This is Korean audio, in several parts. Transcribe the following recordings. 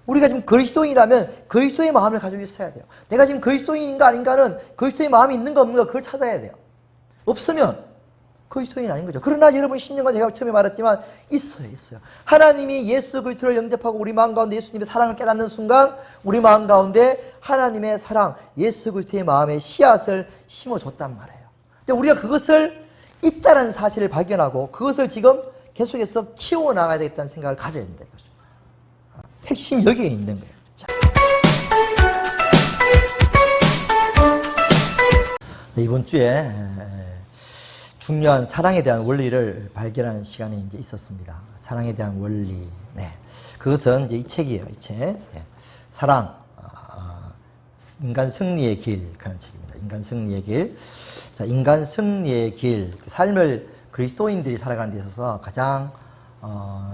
우리가 지금 그리스도인이라면 그리스도의 마음을 가지고 있어야 돼요. 내가 지금 그리스도인인가 아닌가는 그리스도의 마음이 있는가 없는가 그걸 찾아야 돼요. 없으면 그리스도인 아닌 거죠. 그러나 여러분 10년간 제가 처음에 말했지만 있어요. 하나님이 예수 그리스도를 영접하고 우리 마음 가운데 예수님의 사랑을 깨닫는 순간 우리 마음 가운데 하나님의 사랑, 예수 그리스도의 마음의 씨앗을 심어줬단 말이에요. 근데 우리가 그것을 있다는 사실을 발견하고 그것을 지금 계속해서 키워나가야 되겠다는 생각을 가져야 된다 이거죠. 핵심이 여기에 있는 거예요. 자. 네, 이번 주에 중요한 사랑에 대한 원리를 발견하는 시간이 이제 있었습니다. 사랑에 대한 원리. 네. 그것은 이제 이 책이에요. 이 책. 네. 사랑. 인간 승리의 길. 그런 책입니다. 인간 승리의 길. 자, 인간 승리의 길. 삶을 그리스도인들이 살아가는 데 있어서 가장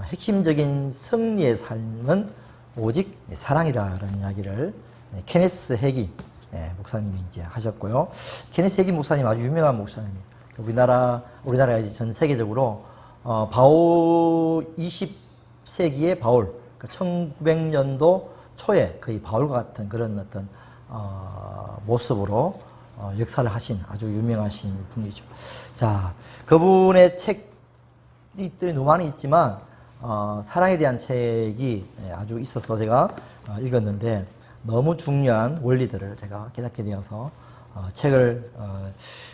핵심적인 승리의 삶은 오직 사랑이다라는 이야기를 케네스 해긴 목사님이 이제 하셨고요. 케네스 해긴 목사님 아주 유명한 목사님이에요. 우리나라가 이제 전 세계적으로 바울 20세기의 바울, 그러니까 1900년도 초에 거의 바울과 같은 그런 어떤 모습으로 역사를 하신 아주 유명하신 분이죠. 자, 그분의 책들이 너무 많이 있지만 사랑에 대한 책이 아주 있어서 제가 읽었는데 너무 중요한 원리들을 제가 깨닫게 되어서 책을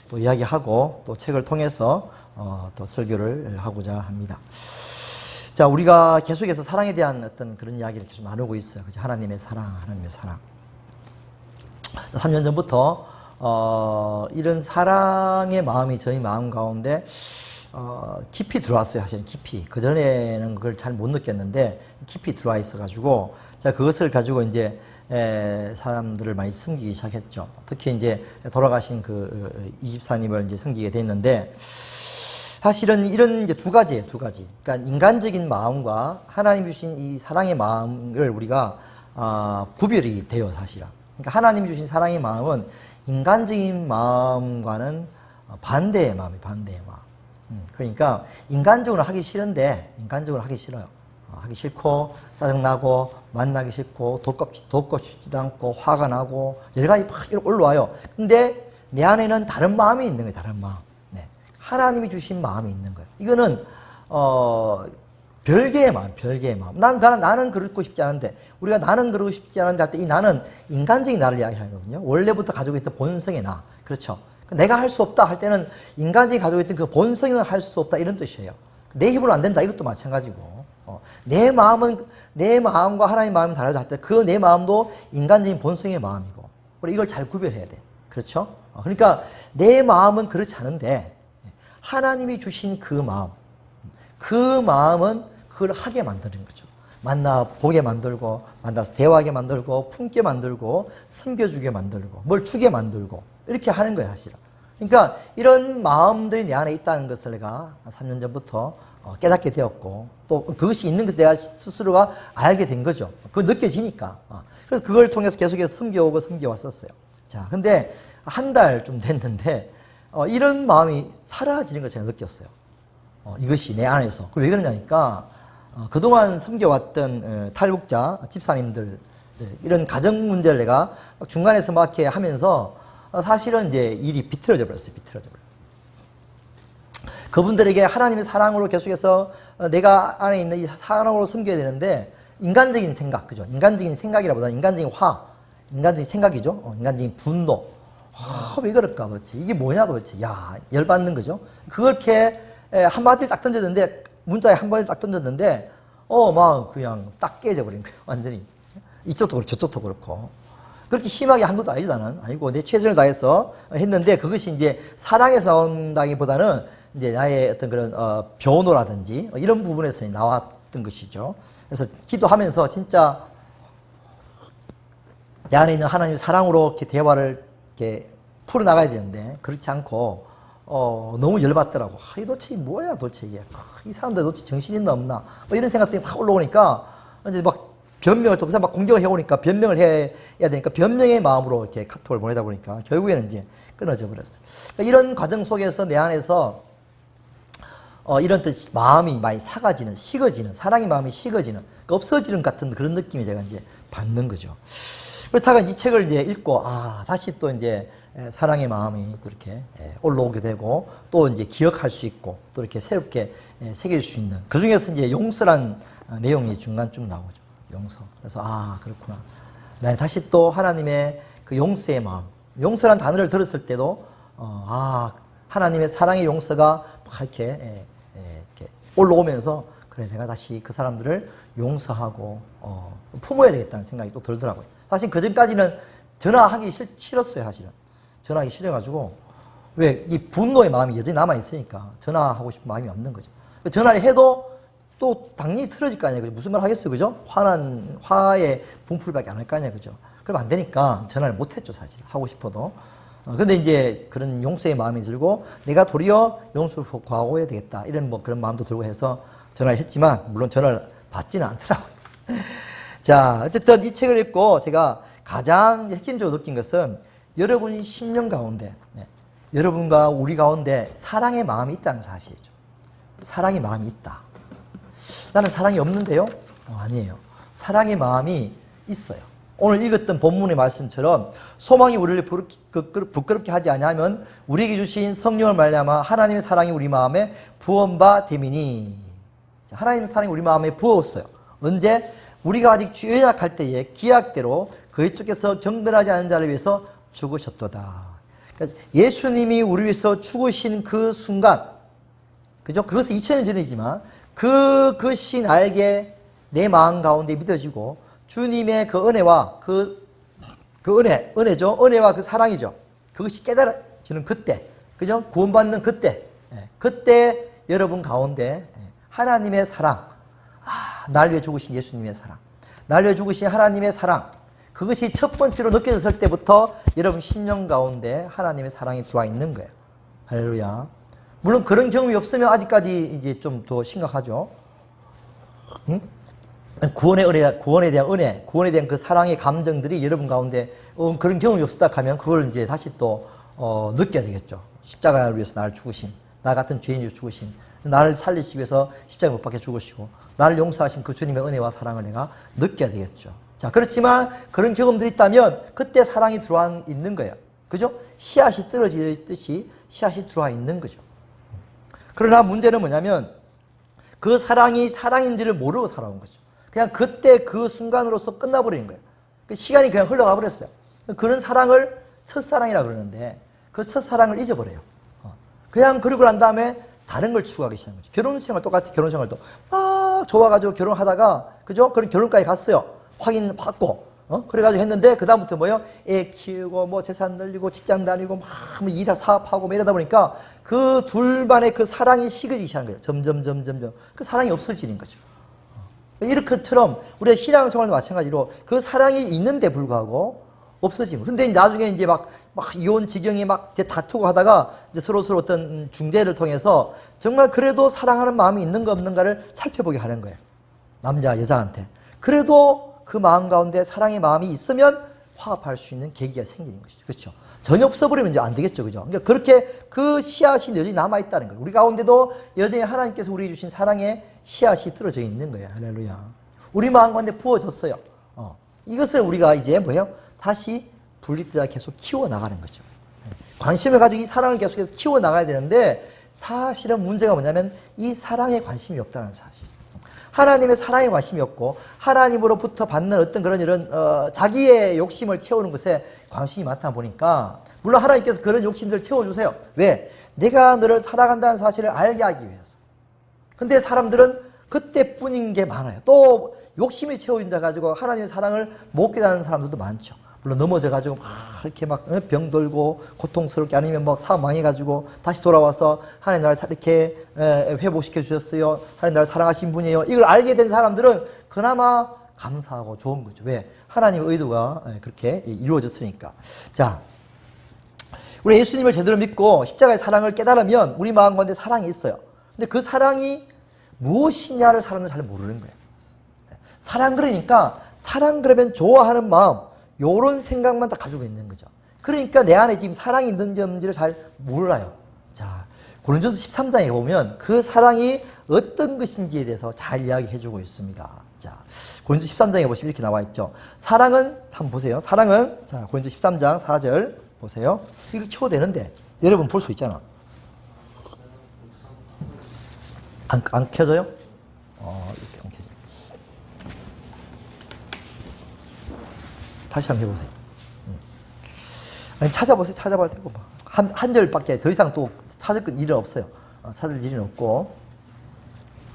또 이야기하고 또 책을 통해서 또 설교를 하고자 합니다. 자, 우리가 계속해서 사랑에 대한 어떤 그런 이야기를 계속 나누고 있어요. 그죠? 하나님의 사랑. 3년 전부터 이런 사랑의 마음이 저희 마음 가운데 깊이 들어왔어요. 사실은 깊이. 그전에는 그걸 잘 못 느꼈는데 깊이 들어와 있어가지고 자, 그것을 가지고 이제 사람들을 많이 섬기기 시작했죠. 특히 이제 돌아가신 그 이집사님을 이제 섬기게 됐는데 사실은 이런 이제 두 가지예요. 그러니까 인간적인 마음과 하나님 주신 이 사랑의 마음을 우리가 구별이 돼요, 사실은. 그러니까 하나님 주신 사랑의 마음은 인간적인 마음과는 반대의 마음이에요. 그러니까 인간적으로 하기 싫은데 인간적으로 하기 싫어요. 하기 싫고 짜증나고 만나기 싫고 돕고 싶지도 않고 화가 나고 여러 가지 막 올라와요. 근데 내 안에는 다른 마음이 있는 거예요. 다른 마음. 네. 하나님이 주신 마음이 있는 거예요. 이거는 별개의 마음. 나는 그러고 싶지 않은데 우리가 나는 그러고 싶지 않은데 할 때 이 나는 인간적인 나를 이야기하거든요. 원래부터 가지고 있던 본성의 나. 그렇죠. 내가 할 수 없다 할 때는 인간적이 가지고 있던 그 본성은 할 수 없다 이런 뜻이에요. 내 힘으로 안 된다 이것도 마찬가지고 내 마음과 하나님의 마음이 다르다 할 때 그 내 마음도 인간적인 본성의 마음이고 우리 이걸 잘 구별해야 돼. 그렇죠? 그러니까 내 마음은 그렇지 않은데 하나님이 주신 그 마음은 그걸 하게 만드는 거죠. 만나 보게 만들고 만나서 대화하게 만들고 품게 만들고 섬겨주게 만들고 뭘 주게 만들고 이렇게 하는 거예요, 사실은. 그러니까 이런 마음들이 내 안에 있다는 것을 내가 3년 전부터 깨닫게 되었고 또 그것이 있는 것을 내가 스스로가 알게 된 거죠. 그거 느껴지니까. 그래서 그걸 통해서 계속해서 섬겨왔었어요. 자, 근데 한 달 좀 됐는데 이런 마음이 사라지는 걸 제가 느꼈어요. 이것이 내 안에서. 왜 그러냐니까 그동안 섬겨왔던 탈북자 집사님들 이런 가정 문제를 내가 중간에서 막 이렇게 하면서 사실은 이제 일이 비틀어져 버렸어요. 그분들에게 하나님의 사랑으로 계속해서 내가 안에 있는 이 사랑으로 섬겨야 되는데 인간적인 생각, 그죠? 인간적인 생각이라보다는 인간적인 인간적인 생각이죠. 인간적인 분노. 왜 그럴까 도대체? 이게 뭐냐 도대체? 야, 열받는 거죠? 그렇게 한마디를 딱 던졌는데 문자에 한 번을 딱 던졌는데 막 그냥 딱 깨져버린 거예요. 완전히. 이쪽도 그렇고 저쪽도 그렇고. 그렇게 심하게 한 것도 아니잖아. 아니고 내 최선을 다해서 했는데 그것이 이제 사랑에서 나온다기보다는 이제 나의 어떤 그런 변호라든지 이런 부분에서 나왔던 것이죠. 그래서 기도하면서 진짜 내 안에 있는 하나님의 사랑으로 이렇게 대화를 이렇게 풀어나가야 되는데 그렇지 않고 너무 열받더라고. 이 도대체 뭐야 도대체 이게. 이 사람들 도대체 정신이 있나 없나. 이런 생각들이 확 올라오니까 이제 막 변명을 또 그 사람 막 공격을 해오니까 변명을 해야 되니까 변명의 마음으로 이렇게 카톡을 보내다 보니까 결국에는 이제 끊어져 버렸어요. 그러니까 이런 과정 속에서 내 안에서 이런 뜻 마음이 많이 사가지는, 식어지는, 사랑의 마음이 식어지는, 없어지는 같은 그런 느낌이 제가 이제 받는 거죠. 그래서 이 책을 이제 읽고, 다시 또 이제 사랑의 마음이 또 이렇게 올라오게 되고, 또 이제 기억할 수 있고, 또 이렇게 새롭게 새길 수 있는, 그 중에서 이제 용서란 내용이 중간쯤 나오죠. 용서. 그래서, 그렇구나. 난 다시 또 하나님의 그 용서의 마음, 용서란 단어를 들었을 때도, 하나님의 사랑의 용서가 막 이렇게 올라오면서, 그래, 내가 다시 그 사람들을 용서하고, 품어야 되겠다는 생각이 또 들더라고요. 사실 그 전까지는 전화하기 싫었어요, 사실은. 전화하기 싫어가지고, 왜, 이 분노의 마음이 여전히 남아있으니까 전화하고 싶은 마음이 없는 거죠. 전화를 해도 또 당연히 틀어질 거 아니에요. 무슨 말 하겠어요, 그죠? 화의 분풀밖에 안 할 거 아니에요, 그죠? 그럼 안 되니까 전화를 못 했죠, 사실. 하고 싶어도. 근데 이제 그런 용서의 마음이 들고, 내가 도리어 용서를 구하고 해야 되겠다. 이런 그런 마음도 들고 해서 전화를 했지만, 물론 전화를 받지는 않더라고요. 자, 어쨌든 이 책을 읽고 제가 가장 핵심적으로 느낀 것은 여러분이 10년 가운데, 여러분과 우리 가운데 사랑의 마음이 있다는 사실이죠. 사랑의 마음이 있다. 나는 사랑이 없는데요? 아니에요. 사랑의 마음이 있어요. 오늘 읽었던 본문의 말씀처럼 소망이 우리를 부끄럽게 하지 아니하면 우리에게 주신 성령을 말미암아 하나님의 사랑이 우리 마음에 부은 바 됨이니. 하나님의 사랑이 우리 마음에 부었어요. 언제? 우리가 아직 연약할 때에 기약대로 그리스도께서 경건하지 않은 자를 위해서 죽으셨도다. 그러니까 예수님이 우리 위해서 죽으신 그 순간, 그죠? 그것은 2000년 전이지만 그것이 나에게 내 마음 가운데 믿어지고 주님의 그 은혜와 은혜죠. 은혜와 그 사랑이죠. 그것이 깨달아지는 그때, 그죠? 구원받는 그때, 그때 여러분 가운데 하나님의 사랑, 날 위해 죽으신 예수님의 사랑, 날 위해 죽으신 하나님의 사랑, 그것이 첫 번째로 느껴졌을 때부터 여러분 심령 가운데 하나님의 사랑이 들어와 있는 거예요. 할렐루야. 물론 그런 경험이 없으면 아직까지 이제 좀 더 심각하죠. 응? 구원의 은혜, 구원에 대한 은혜, 구원에 대한 그 사랑의 감정들이 여러분 가운데 그런 경험이 없었다 하면 그걸 이제 다시 또 느껴야 되겠죠. 십자가를 위해서 나를 죽으신, 나 같은 죄인을 죽으신, 나를 살리시기 위해서 십자가에 못 박혀 죽으시고 나를 용서하신 그 주님의 은혜와 사랑을 내가 느껴야 되겠죠. 자, 그렇지만 그런 경험들이 있다면 그때 사랑이 들어와 있는 거예요. 그죠? 씨앗이 떨어지듯이 씨앗이 들어와 있는 거죠. 그러나 문제는 뭐냐면 그 사랑이 사랑인지를 모르고 살아온 거죠. 그냥 그때 그 순간으로서 끝나버리는 거예요. 그 시간이 그냥 흘러가 버렸어요. 그런 사랑을 첫사랑이라고 그러는데 그 첫사랑을 잊어버려요. 그냥 그러고 난 다음에 다른 걸 추구하기 시작한 거죠. 결혼생활 똑같이 결혼생활도 막 좋아가지고 결혼하다가, 그죠? 그런 결혼까지 갔어요. 확인 받고, 그래가지고 했는데, 그다음부터 뭐요? 애 키우고, 뭐 재산 늘리고, 직장 다니고, 막 일하고 사업하고, 뭐 이러다 보니까 그 둘만의 그 사랑이 식어지기 시작한 거예요. 점점. 그 사랑이 없어지는 거죠. 이렇게처럼 우리의 신앙생활도 마찬가지로 그 사랑이 있는데 불구하고 없어지고. 근데 나중에 이제 막 이혼 지경이 막 다투고 하다가 이제 서로 어떤 중재를 통해서 정말 그래도 사랑하는 마음이 있는가 없는가를 살펴보게 하는 거예요. 남자, 여자한테. 그래도 그 마음 가운데 사랑의 마음이 있으면 화합할 수 있는 계기가 생기는 것이죠. 그렇죠? 전혀 없어버리면 이제 안 되겠죠. 그죠? 그러니까 그렇게 그 씨앗이 여전히 남아있다는 거예요. 우리 가운데도 여전히 하나님께서 우리에게 주신 사랑의 씨앗이 떨어져 있는 거예요. 할렐루야. 우리 마음 가운데 부어졌어요. 이것을 우리가 이제 뭐예요? 다시 분리되다 계속 키워나가는 거죠. 관심을 가지고 이 사랑을 계속해서 키워나가야 되는데 사실은 문제가 뭐냐면 이 사랑에 관심이 없다는 사실. 하나님의 사랑에 관심이 없고 하나님으로부터 받는 어떤 그런 이런 자기의 욕심을 채우는 것에 관심이 많다 보니까 물론 하나님께서 그런 욕심들을 채워주세요. 왜? 내가 너를 사랑한다는 사실을 알게 하기 위해서. 근데 사람들은 그때뿐인 게 많아요. 또 욕심이 채워진다 가지고 하나님의 사랑을 못 깨닫는 사람들도 많죠. 물론 넘어져가지고 막 이렇게 막 병들고 고통스럽게 아니면 막 사업 망해가지고 다시 돌아와서 하나님 나를 이렇게 회복시켜 주셨어요. 하나님 나를 사랑하신 분이에요. 이걸 알게 된 사람들은 그나마 감사하고 좋은 거죠. 왜? 하나님의 의도가 그렇게 이루어졌으니까. 자, 우리 예수님을 제대로 믿고 십자가의 사랑을 깨달으면 우리 마음 가운데 사랑이 있어요. 근데 그 사랑이 무엇이냐를 사람은 잘 모르는 거예요. 사랑 그러니까 사랑 그러면 좋아하는 마음 요런 생각만 다 가지고 있는 거죠. 그러니까 내 안에 지금 사랑이 있는지를 잘 몰라요. 자, 고린도서 13장에 보면 그 사랑이 어떤 것인지에 대해서 잘 이야기해주고 있습니다. 자, 고린도서 13장에 보시면 이렇게 나와 있죠. 사랑은, 한번 보세요. 사랑은, 자, 고린도서 13장 4절 보세요. 이거 켜도 되는데, 여러분 볼 수 있잖아. 안 켜져요? 이렇게 안 켜져. 다시 한번 해보세요. 아니, 찾아보세요. 찾아봐도 되고, 뭐. 한 절밖에 더 이상 또 찾을 일은 없어요. 찾을 일은 없고,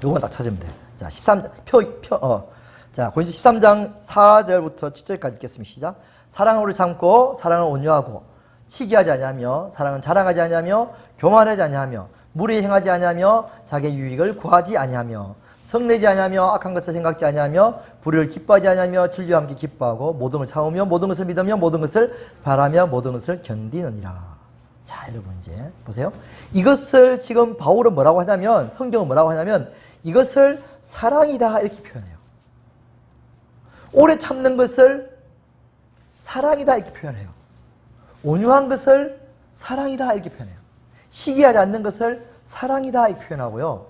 요거만 딱 찾으면 돼요. 자, 13장, 자, 고린도 13장 4절부터 7절까지 읽겠습니다. 시작. 사랑은 오래 참고, 사랑은 온유하고, 치기하지 아니하며, 사랑은 자랑하지 아니하며, 교만하지 아니하며, 무리에 행하지 아니하며, 자기의 유익을 구하지 아니하며, 성내지 아니하며, 악한 것을 생각지 아니하며, 불의를 기뻐하지 아니하며, 진리와 함께 기뻐하고, 모든 걸 참으며, 모든 것을 믿으며, 모든 것을 바라며, 모든 것을 견디느니라. 자, 여러분 이제 보세요. 이것을 지금 바울은 뭐라고 하냐면, 성경은 뭐라고 하냐면, 이것을 사랑이다 이렇게 표현해요. 오래 참는 것을 사랑이다 이렇게 표현해요. 온유한 것을 사랑이다 이렇게 표현해요. 시기하지 않는 것을 사랑이다 이렇게 표현하고요.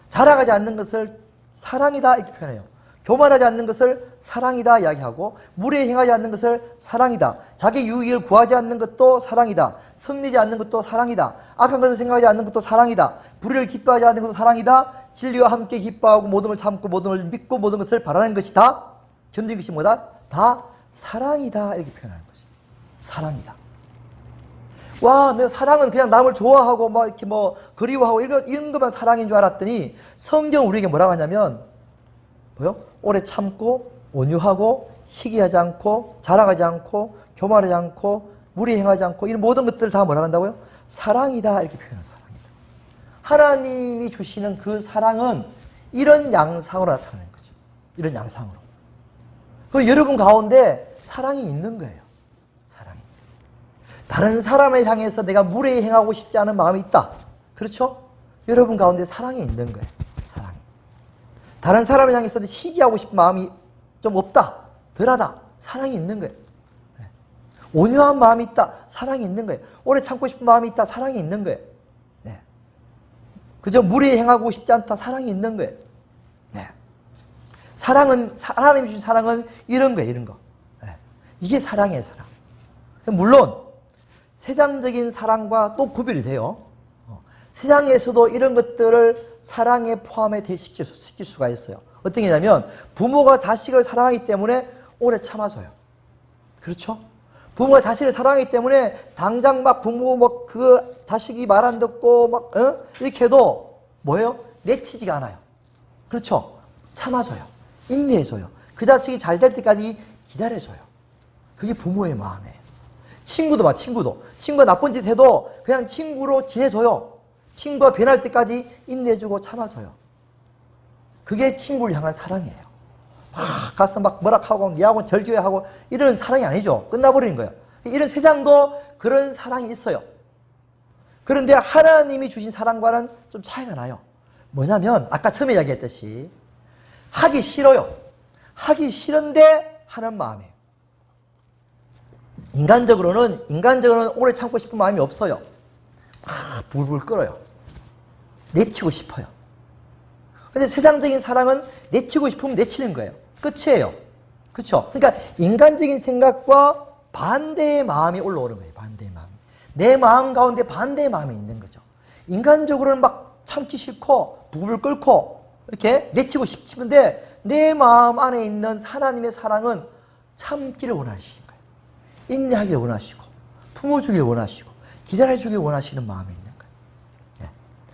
자랑하지 않는 것을 사랑이다 이렇게 표현해요. 교만하지 않는 것을 사랑이다 이야기하고, 무리에 행하지 않는 것을 사랑이다. 자기 유익을 구하지 않는 것도 사랑이다. 성내지 않는 것도 사랑이다. 악한 것을 생각하지 않는 것도 사랑이다. 불의를 기뻐하지 않는 것도 사랑이다. 진리와 함께 기뻐하고, 모든 걸 참고, 모든 걸 믿고, 모든 것을 바라는 것이 다, 견디는 것이 뭐다? 다 사랑이다 이렇게 표현하는 거지. 사랑이다. 와, 내가 사랑은 그냥 남을 좋아하고 막 이렇게 뭐 그리워하고 이런 것만 사랑인 줄 알았더니, 성경 우리에게 뭐라고 하냐면, 뭐요? 오래 참고, 온유하고, 시기하지 않고, 자랑하지 않고, 교만하지 않고, 무리에 행하지 않고, 이런 모든 것들을 다 뭐라고 한다고요? 사랑이다 이렇게 표현하는 사랑이다. 하나님이 주시는 그 사랑은 이런 양상으로 나타나는 거죠. 이런 양상으로. 그 여러분 가운데 사랑이 있는 거예요. 사랑이. 다른 사람을 향해서 내가 무례히 행하고 싶지 않은 마음이 있다. 그렇죠? 여러분 가운데 사랑이 있는 거예요. 사랑이. 다른 사람을 향해서 시기하고 싶은 마음이 좀 없다. 덜하다. 사랑이 있는 거예요. 온유한 마음이 있다. 사랑이 있는 거예요. 오래 참고 싶은 마음이 있다. 사랑이 있는 거예요. 네. 그저 무례히 행하고 싶지 않다. 사랑이 있는 거예요. 네. 사랑은, 하나님이 주신 사랑은 이런 거예요. 이런 거. 네. 이게 사랑이에요. 사랑. 물론 세상적인 사랑과 또 구별이 돼요. 세상에서도 이런 것들을 사랑에 포함해 시킬 수가 있어요. 어떤 게냐면, 부모가 자식을 사랑하기 때문에 오래 참아줘요. 그렇죠? 부모가 자식을 사랑하기 때문에 당장 막 부모 뭐 그 자식이 말 안 듣고 막 이렇게 해도 뭐예요? 내치지가 않아요. 그렇죠? 참아줘요. 인내해줘요. 그 자식이 잘 될 때까지 기다려줘요. 그게 부모의 마음이에요. 친구도 봐, 친구가 나쁜 짓 해도 그냥 친구로 지내줘요. 친구가 변할 때까지 인내해주고 참아줘요. 그게 친구를 향한 사랑이에요. 가서 막 뭐라 하고 니하고 절교하고 이런 사랑이 아니죠. 끝나버리는 거예요. 이런 세상도 그런 사랑이 있어요. 그런데 하나님이 주신 사랑과는 좀 차이가 나요. 뭐냐면 아까 처음에 이야기했듯이 하기 싫어요. 하기 싫은데 하는 마음이에요. 인간적으로는 오래 참고 싶은 마음이 없어요. 막 불불 끓어요. 내치고 싶어요. 근데 세상적인 사랑은 내치고 싶으면 내치는 거예요. 끝이에요. 그렇죠? 그러니까 인간적인 생각과 반대의 마음이 올라오는 거예요. 반대의 마음이. 내 마음 가운데 반대의 마음이 있는 거죠. 인간적으로는 막 참기 싫고 불불 끓고 이렇게 내치고 싶은데 내 마음 안에 있는 하나님의 사랑은 참기를 원하시는 거예요. 인내하기를 원하시고 품어주기를 원하시고 기다려주기를 원하시는 마음이 있는 거예요. 네.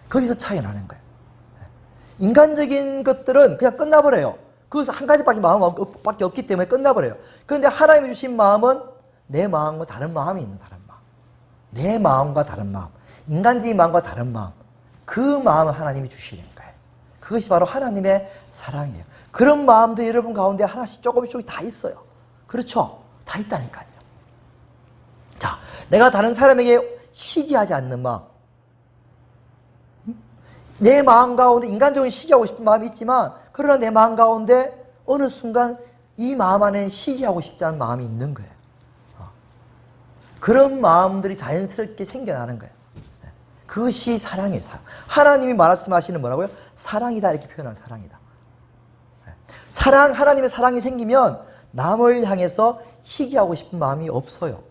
거기서 차이가 나는 거예요. 네. 인간적인 것들은 그냥 끝나버려요. 그것은 한 가지밖에 마음밖에 없기 때문에 끝나버려요. 그런데 하나님이 주신 마음은 내 마음과 다른 마음이 있는 다른 마음. 내 마음과 다른 마음. 인간적인 마음과 다른 마음. 그 마음을 하나님이 주시는 거예요. 그것이 바로 하나님의 사랑이에요. 그런 마음도 여러분 가운데 하나씩 조금씩 다 있어요. 그렇죠? 다 있다니까요. 자, 내가 다른 사람에게 시기하지 않는 마음. 내 마음 가운데 인간적으로 시기하고 싶은 마음이 있지만 그러나 내 마음 가운데 어느 순간 이 마음 안에 시기하고 싶지 않은 마음이 있는 거예요. 그런 마음들이 자연스럽게 생겨나는 거예요. 그것이 사랑이에요. 사랑. 하나님이 말씀하시는 뭐라고요? 사랑이다 이렇게 표현한 사랑이다. 사랑, 하나님의 사랑이 생기면 남을 향해서 시기하고 싶은 마음이 없어요.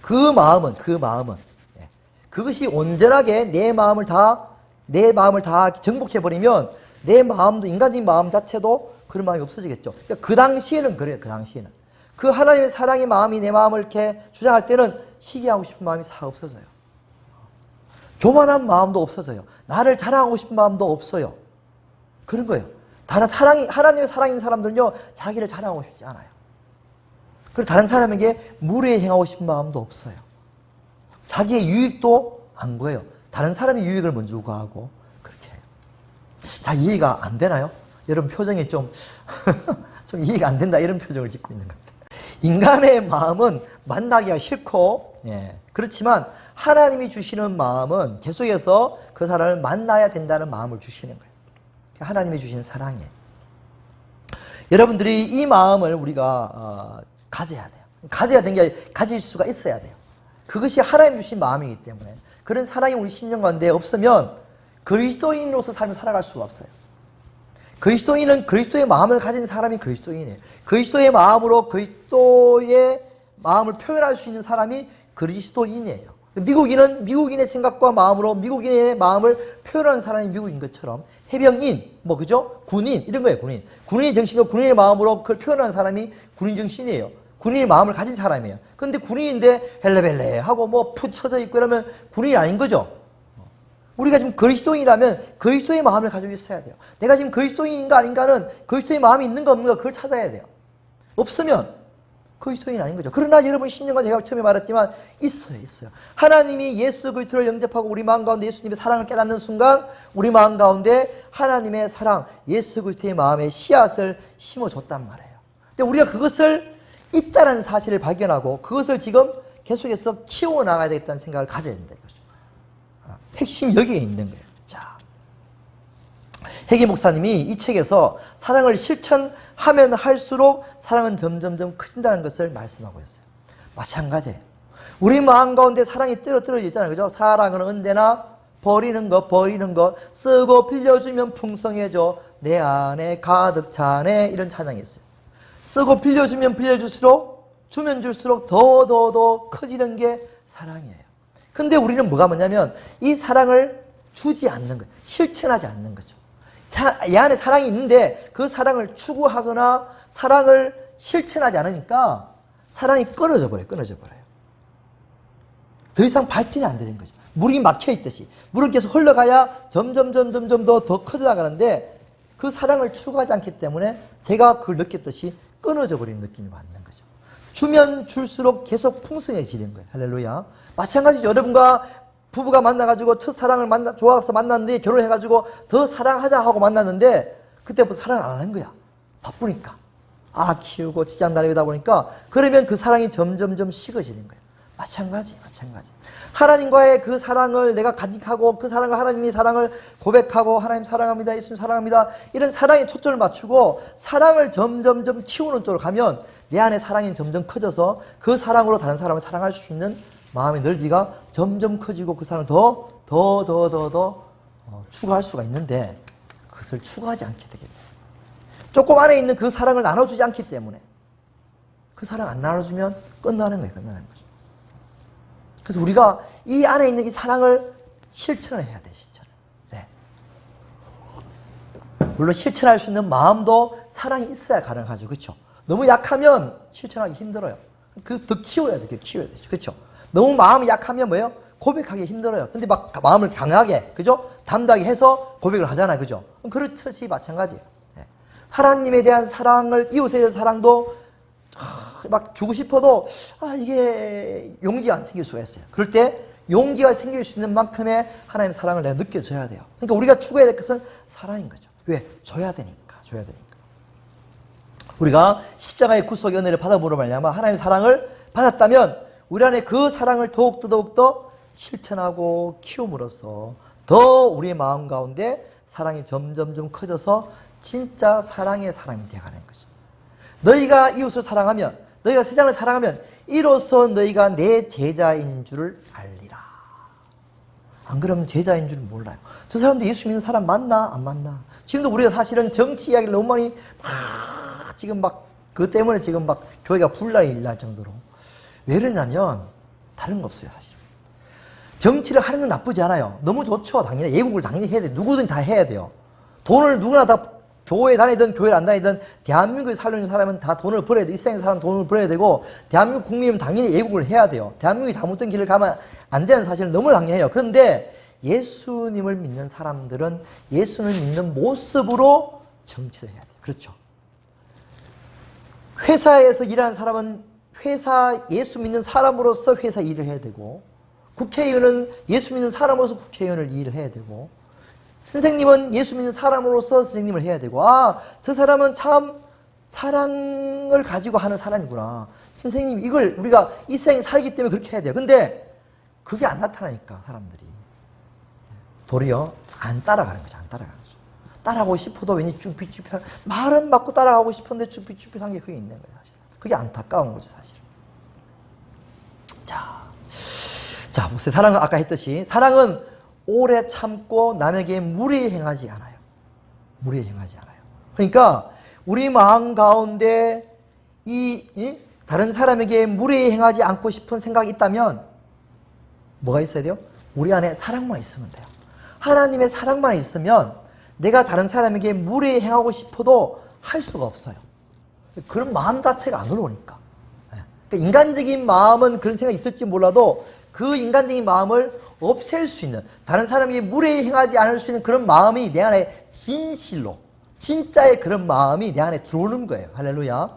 그 마음은 그것이 온전하게 내 마음을 다 정복해버리면 내 마음도, 인간적인 마음 자체도 그런 마음이 없어지겠죠. 그러니까 그 당시에는 그래요. 그 당시에는 그 하나님의 사랑의 마음이 내 마음을 이렇게 주장할 때는 시기하고 싶은 마음이 싹 없어져요. 교만한 마음도 없어져요. 나를 자랑하고 싶은 마음도 없어요. 그런 거예요. 하나님의 사랑인 사람들은요, 자기를 자랑하고 싶지 않아요. 그리고 다른 사람에게 무례히 행하고 싶은 마음도 없어요. 자기의 유익도 안 구해요. 다른 사람의 유익을 먼저 구하고 그렇게 해요. 자, 이해가 안 되나요? 여러분 표정이 좀 이해가 안 된다 이런 표정을 짓고 있는 것 같아요. 인간의 마음은 만나기가 싫고, 그렇지만 하나님이 주시는 마음은 계속해서 그 사람을 만나야 된다는 마음을 주시는 거예요. 하나님이 주시는 사랑이에요. 여러분들이 이 마음을 우리가 가져야 돼요. 가져야 되는 게 아니라 가질 수가 있어야 돼요. 그것이 하나님 주신 마음이기 때문에 그런 사랑이 우리 심령 가운데 없으면 그리스도인으로서 삶을 살아갈 수가 없어요. 그리스도인은 그리스도의 마음을 가진 사람이 그리스도인이에요. 그리스도의 마음으로 그리스도의 마음을 표현할 수 있는 사람이 그리스도인이에요. 미국인은 미국인의 생각과 마음으로 미국인의 마음을 표현하는 사람이 미국인 것처럼 해병인, 그죠? 군인, 이런 거예요, 군인. 군인의 정신과 군인의 마음으로 그걸 표현하는 사람이 군인 정신이에요. 군인의 마음을 가진 사람이에요. 그런데 군인인데 헬레벨레 하고 푹 쳐져 있고 이러면 군인이 아닌 거죠. 우리가 지금 그리스도인이라면 그리스도의 마음을 가지고 있어야 돼요. 내가 지금 그리스도인인가 아닌가는 그리스도의 마음이 있는가 없는가 그걸 찾아야 돼요. 없으면 그리스도인이 아닌 거죠. 그러나 여러분 10년간 제가 처음에 말했지만 있어요. 하나님이 예수 그리스도를 영접하고 우리 마음 가운데 예수님의 사랑을 깨닫는 순간 우리 마음 가운데 하나님의 사랑, 예수 그리스도의 마음에 씨앗을 심어줬단 말이에요. 근데 우리가 그것을 있다는 사실을 발견하고 그것을 지금 계속해서 키워나가야 되겠다는 생각을 가져야 된다 이거죠. 핵심이 여기에 있는 거예요. 자, 해기 목사님이 이 책에서 사랑을 실천하면 할수록 사랑은 점점점 커진다는 것을 말씀하고 있어요. 마찬가지예요. 우리 마음 가운데 사랑이 떨어져 있잖아요. 그죠? 사랑은 언제나 버리는 것, 쓰고 빌려주면 풍성해져, 내 안에 가득 차네, 이런 찬양이 있어요. 쓰고 빌려주면 빌려줄수록, 주면 줄수록 더 커지는 게 사랑이에요. 근데 우리는 뭐가 뭐냐면 이 사랑을 주지 않는 거예요. 실천하지 않는 거죠. 이 안에 사랑이 있는데 그 사랑을 추구하거나 사랑을 실천하지 않으니까 사랑이 끊어져 버려요. 더 이상 발전이 안 되는 거죠. 물이 막혀 있듯이 물은 계속 흘러가야 점점 더 커져 나가는데 그 사랑을 추구하지 않기 때문에 제가 그걸 느꼈듯이 끊어져 버리는 느낌이 받는 거죠. 주면 줄수록 계속 풍성해지는 거예요. 할렐루야. 마찬가지죠. 여러분과 부부가 만나가지고 첫사랑을 좋아서 만났는데 결혼해가지고 더 사랑하자 하고 만났는데 그때부터 사랑 안 하는 거야. 바쁘니까. 키우고 직장 다니다 보니까 그러면 그 사랑이 점점 식어지는 거예요. 마찬가지. 하나님과의 그 사랑을 내가 간직하고 그 사랑을 하나님의 사랑을 고백하고 하나님 사랑합니다. 예수님 사랑합니다. 이런 사랑에 초점을 맞추고 사랑을 점점 키우는 쪽으로 가면 내 안에 사랑이 점점 커져서 그 사랑으로 다른 사람을 사랑할 수 있는 마음의 넓이가 점점 커지고 그 사랑을 더 추구할 수가 있는데 그것을 추구하지 않게 되겠네요. 조금 안에 있는 그 사랑을 나눠주지 않기 때문에 그 사랑 안 나눠주면 끝나는 거죠. 그래서 우리가 이 안에 있는 이 사랑을 실천을 해야 돼요. 네. 물론 실천할 수 있는 마음도 사랑이 있어야 가능하죠. 그렇죠? 너무 약하면 실천하기 힘들어요. 더 키워야 되죠. 그렇죠? 너무 마음이 약하면 뭐예요? 고백하기 힘들어요. 근데 막 마음을 강하게, 그죠? 담대하게 해서 고백을 하잖아요. 그죠? 그렇듯이 마찬가지예요. 네. 하나님에 대한 사랑을, 이웃에 대한 사랑도 막 주고 싶어도 이게 용기가 안 생길 수가 있어요. 그럴 때 용기가 생길 수 있는 만큼의 하나님의 사랑을 내가 느껴줘야 돼요. 그러니까 우리가 추구해야 될 것은 사랑인 거죠. 왜? 줘야 되니까. 우리가 십자가의 구속의 은혜를 받아보므로 말미암아 하나님의 사랑을 받았다면 우리 안에 그 사랑을 더욱더 실천하고 키움으로써 더 우리의 마음 가운데 사랑이 점점 커져서 진짜 사랑의 사람이 되어가는 거죠. 너희가 이웃을 사랑하면, 너희가 세상을 사랑하면 이로써 너희가 내 제자인 줄을 알리라. 안 그러면 제자인 줄 몰라요. 저 사람들 예수 믿는 사람 맞나 안 맞나. 지금도 우리가 사실은 정치 이야기를 너무 많이 막 지금 막 그것 때문에 지금 막 교회가 분란이 날 정도로. 왜 그러냐면 다른 거 없어요 사실. 정치를 하는 건 나쁘지 않아요. 너무 좋죠. 당연히 예국을 당연히 해야 돼요. 누구든 다 해야 돼요. 돈을 누구나 다 교회 다니든 교회를 안 다니든 대한민국에 살려는 사람은 다 돈을 벌어야 돼. 이 세상에 사람은 돈을 벌어야 되고 대한민국 국민은 당연히 애국을 해야 돼요. 대한민국이 잘못된 길을 가면 안 되는 사실은 너무 당연해요. 그런데 예수님을 믿는 사람들은 예수님을 믿는 모습으로 정치를 해야 돼요. 그렇죠. 회사에서 일하는 사람은 예수 믿는 사람으로서 회사 일을 해야 되고 국회의원은 예수 믿는 사람으로서 국회의원을 일을 해야 되고 선생님은 예수 믿는 사람으로서 선생님을 해야 되고 저 사람은 참 사랑을 가지고 하는 사람이구나. 선생님 이걸 우리가 이 세상에 살기 때문에 그렇게 해야 돼요. 근데 그게 안 나타나니까 사람들이 도리어 안 따라가는 거죠. 안 따라가는 거죠. 따라가고 싶어도 왠지 쭈삣쭈삣 말은 맞고 따라가고 싶은데 쭈삣쭈삣한 게 그게 있는 거예요. 사실. 그게 안타까운 거죠. 사실. 자 보세요. 사랑은 아까 했듯이 사랑은 오래 참고 남에게 무리에 행하지 않아요. 무리에 행하지 않아요. 그러니까 우리 마음 가운데 다른 사람에게 무리에 행하지 않고 싶은 생각이 있다면 뭐가 있어야 돼요? 우리 안에 사랑만 있으면 돼요. 하나님의 사랑만 있으면 내가 다른 사람에게 무리에 행하고 싶어도 할 수가 없어요. 그런 마음 자체가 안 올라오니까. 그러니까 인간적인 마음은 그런 생각이 있을지 몰라도 그 인간적인 마음을 없앨 수 있는 다른 사람에게 무례히 행하지 않을 수 있는 그런 마음이 내 안에 진실로 진짜의 그런 마음이 내 안에 들어오는 거예요. 할렐루야.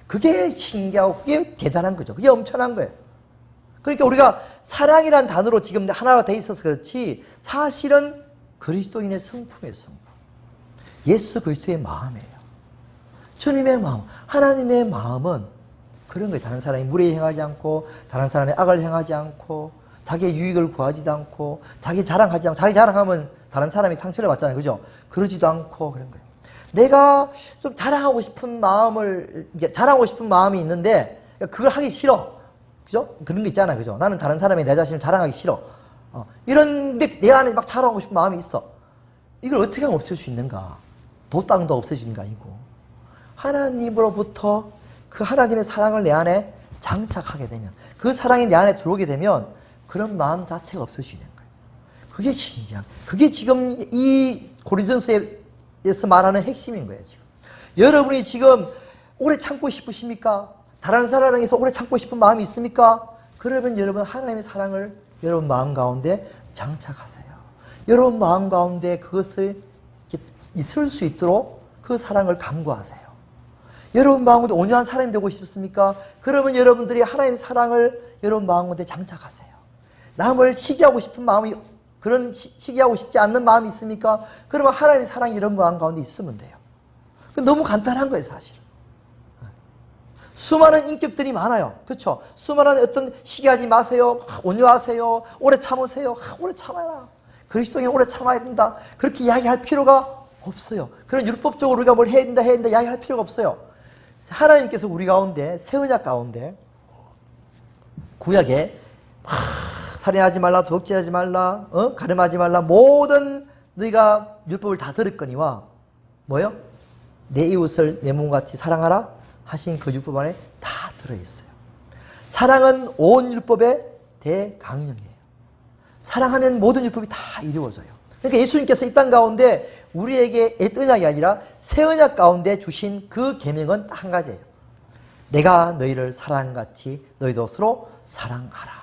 그게 신기하고 그게 대단한 거죠. 그게 엄청난 거예요. 그러니까 우리가 사랑이란 단어로 지금 하나가 돼 있어서 그렇지 사실은 그리스도인의 성품이에요. 성품. 예수 그리스도의 마음이에요. 주님의 마음, 하나님의 마음은 그런 거예요. 다른 사람이 무례히 행하지 않고 다른 사람의 악을 행하지 않고 자기의 유익을 구하지도 않고 자기 자랑하지 않고 자기 자랑하면 다른 사람이 상처를 받잖아요. 그죠? 그러지도 않고 그런 거예요. 내가 좀 자랑하고 싶은 마음이 있는데 그걸 하기 싫어. 그죠? 그런 거 있잖아요. 그죠? 나는 다른 사람이 내 자신을 자랑하기 싫어. 이런데 내 안에 막 자랑하고 싶은 마음이 있어. 이걸 어떻게 하면 없앨 수 있는가? 도땅도 없애주는 게 아니고 하나님으로부터 그 하나님의 사랑을 내 안에 장착하게 되면 그 사랑이 내 안에 들어오게 되면 그런 마음 자체가 없어지는 거예요. 그게 신기한. 그게 지금 이 고린도서에서 말하는 핵심인 거예요. 지금 여러분이 지금 오래 참고 싶으십니까? 다른 사람에게서 오래 참고 싶은 마음이 있습니까? 그러면 여러분 하나님의 사랑을 여러분 마음 가운데 장착하세요. 여러분 마음 가운데 그것을 있을 수 있도록 그 사랑을 간구하세요. 여러분 마음 가운데 온유한 사람이 되고 싶습니까? 그러면 여러분들이 하나님의 사랑을 여러분 마음 가운데 장착하세요. 남을 시기하고 싶은 마음이 그런 시기하고 싶지 않는 마음이 있습니까? 그러면 하나님의 사랑이 이런 마음 가운데 있으면 돼요. 너무 간단한 거예요, 사실. 수많은 인격들이 많아요. 그렇죠? 수많은 어떤 시기하지 마세요. 온유하세요. 오래 참으세요. 오래 참아라. 그리스도인이 오래 참아야 된다. 그렇게 이야기할 필요가 없어요. 그런 율법적으로 우리가 뭘 해야 된다 이야기할 필요가 없어요. 하나님께서 우리 가운데 새 언약 가운데 구약에 살인하지 말라, 도둑질하지 말라, 가늠하지 말라 모든 너희가 율법을 다 들었거니와 뭐요? 내 이웃을 내 몸같이 사랑하라 하신 그 율법 안에 다 들어있어요. 사랑은 온 율법의 대강령이에요. 사랑하면 모든 율법이 다 이루어져요. 그러니까 예수님께서 이 땅 가운데 우리에게 옛 언약이 아니라 새 언약 가운데 주신 그 계명은 딱 한 가지예요. 내가 너희를 사랑같이 너희도 서로 사랑하라.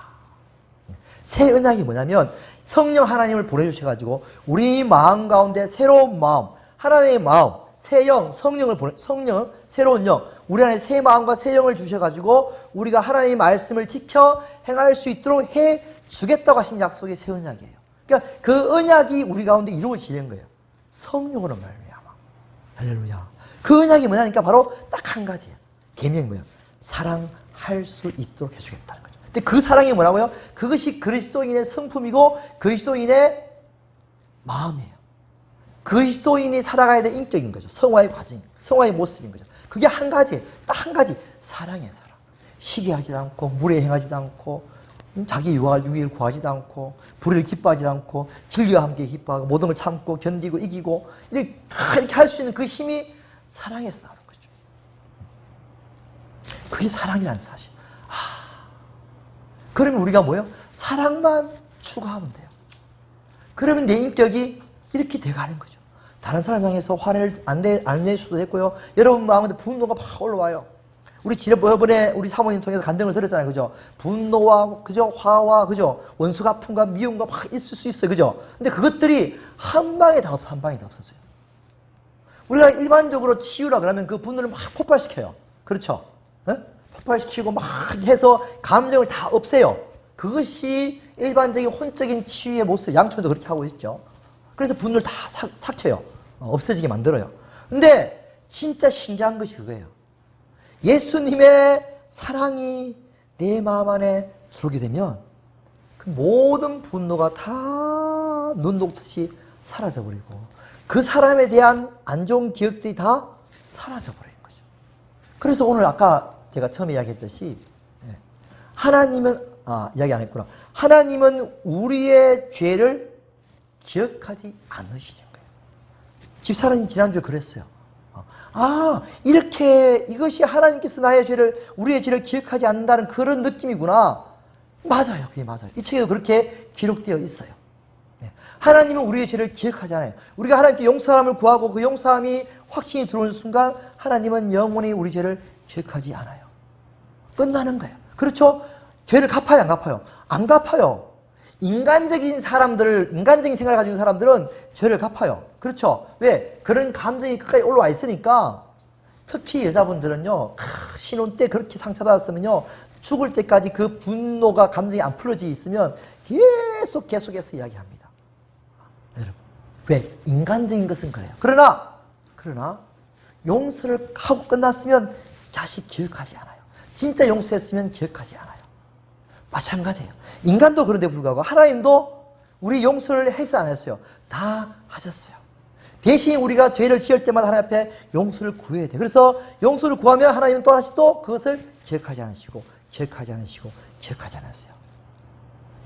새 언약이 뭐냐면 성령 하나님을 보내주셔가지고 우리 마음 가운데 새로운 마음, 하나님의 마음, 새 영, 성령을 성령, 새로운 영, 우리 안에 새 마음과 새 영을 주셔가지고 우리가 하나님의 말씀을 지켜 행할 수 있도록 해 주겠다고 하신 약속이 새 언약이에요. 그러니까 그 언약이 우리 가운데 이루어지는 거예요. 성령으로 말미암아. 할렐루야. 그 언약이 뭐냐니까 바로 딱 한 가지예요. 계명이 뭐예요? 사랑할 수 있도록 해주겠다는 거죠. 근데 그 사랑이 뭐라고요? 그것이 그리스도인의 성품이고 그리스도인의 마음이에요. 그리스도인이 살아가야 될 인격인 거죠. 성화의 과정, 성화의 모습인 거죠. 그게 한 가지예요. 딱 한 가지. 사랑이에요, 사랑. 시기하지도 않고 무례 행하지도 않고 자기 유익을 구하지도 않고 불의를 기뻐하지도 않고 진리와 함께 기뻐하고 모든 걸 참고 견디고 이기고 이렇게 할 수 있는 그 힘이 사랑에서 나오는 거죠. 그게 사랑이라는 사실. 그러면 우리가 뭐예요? 사랑만 추구하면 돼요. 그러면 내 인격이 이렇게 돼가는 거죠. 다른 사람 향해서 화를 안 낼 수도 됐고요. 여러분 마음에 분노가 막 올라와요. 우리 지난번에 우리 사모님 통해서 간증을 들었잖아요. 그죠? 분노와, 그죠? 화와, 그죠? 원수 갚음과 미움과 막 있을 수 있어요. 그죠? 근데 그것들이 한 방에 다 한 방에 다 없어져요. 우리가 일반적으로 치유라 그러면 그 분노를 막 폭발시켜요. 그렇죠? 에? 폭발시키고 막 해서 감정을 다 없애요. 그것이 일반적인 혼적인 치유의 모습, 양초도 그렇게 하고 있죠. 그래서 분노를 다 삭혀요. 없어지게 만들어요. 근데 진짜 신기한 것이 그거예요. 예수님의 사랑이 내 마음 안에 들어오게 되면 그 모든 분노가 다 눈 녹듯이 사라져버리고 그 사람에 대한 안 좋은 기억들이 다 사라져버리는 거죠. 그래서 오늘 아까 제가 처음에 이야기했듯이 하나님은 이야기 안 했구나. 하나님은 우리의 죄를 기억하지 않으시는 거예요. 집사람이 지난주에 그랬어요. 이렇게 이것이 하나님께서 우리의 죄를 기억하지 않는다는 그런 느낌이구나. 맞아요. 그게 맞아요. 이 책에도 그렇게 기록되어 있어요. 하나님은 우리의 죄를 기억하지 않아요. 우리가 하나님께 용서함을 구하고 그 용서함이 확신이 들어오는 순간 하나님은 영원히 우리 죄를 기억하지 않아요. 끝나는 거예요. 그렇죠? 죄를 갚아요, 안 갚아요? 안 갚아요. 인간적인 생각을 가지고 있는 사람들은 죄를 갚아요. 그렇죠? 왜? 그런 감정이 끝까지 올라와 있으니까. 특히 여자분들은요, 신혼 때 그렇게 상처받았으면요, 죽을 때까지 그 분노가 감정이 안 풀어져 있으면 계속해서 이야기합니다. 여러분. 왜? 인간적인 것은 그래요. 그러나, 용서를 하고 끝났으면 다시 기억하지 않아요. 진짜 용서했으면 기억하지 않아요. 마찬가지예요. 인간도 그런데 불구하고 하나님도 우리 용서를 해서 안 했어요. 다 하셨어요. 대신 우리가 죄를 지을 때마다 하나님 앞에 용서를 구해야 돼요. 그래서 용서를 구하면 하나님은 또다시 또 그것을 기억하지 않으시고 기억하지 않았어요.